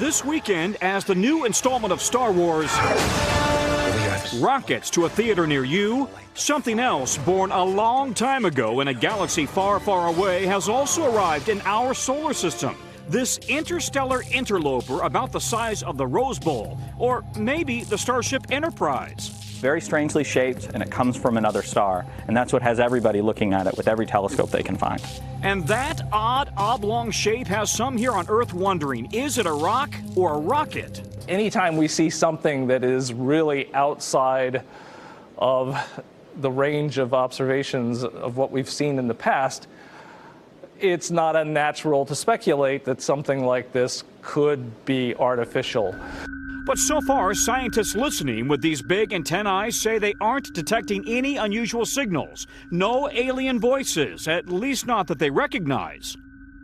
This weekend, as the new installment of Star Wars rockets to a theater near you, something else born a long time ago in a galaxy far, far away has also arrived in our solar system. This interstellar interloper about the size of the Rose Bowl, or maybe the Starship Enterprise. Very strangely shaped, and it comes from another star, and that's what has everybody looking at it with every telescope they can find. And that odd oblong shape has some here on Earth wondering, is it a rock or a rocket? Anytime we see something that is really outside of the range of observations of what we've seen in the past, it's not unnatural to speculate that something like this could be artificial. But so far, scientists listening with these big antennae say they aren't detecting any unusual signals. No alien voices, at least not that they recognize.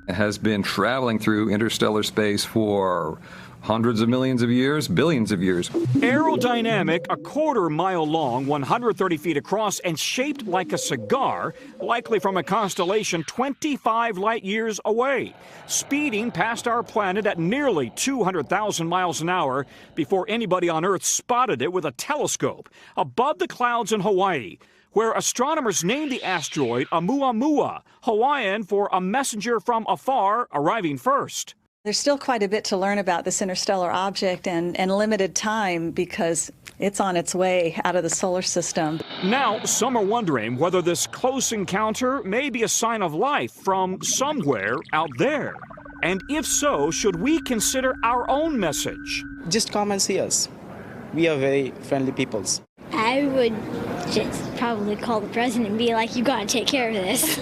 It has been traveling through interstellar space for hundreds of millions of years, billions of years. Aerodynamic, a quarter-mile long, 130 feet across, and shaped like a cigar, likely from a constellation 25 light years away, speeding past our planet at nearly 200,000 miles an hour before anybody on Earth spotted it with a telescope above the clouds in Hawaii, where astronomers named the asteroid Oumuamua, Hawaiian for a messenger from afar arriving first. There's still quite a bit to learn about this interstellar object and limited time because it's on its way out of the solar system. Now, some are wondering whether this close encounter may be a sign of life from somewhere out there. And if so, should we consider our own message? Just come and see us. We are very friendly peoples. I would just probably call the president and be like, you gotta take care of this.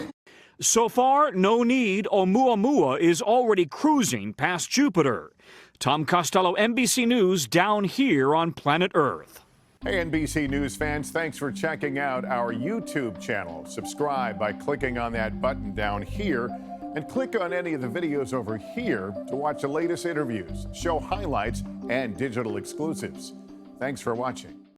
So far, no need. Oumuamua is already cruising past Jupiter. Tom Costello, NBC News, down here on planet Earth. Hey, NBC News fans, thanks for checking out our YouTube channel. Subscribe by clicking on that button down here and click on any of the videos over here to watch the latest interviews, show highlights, and digital exclusives. Thanks for watching.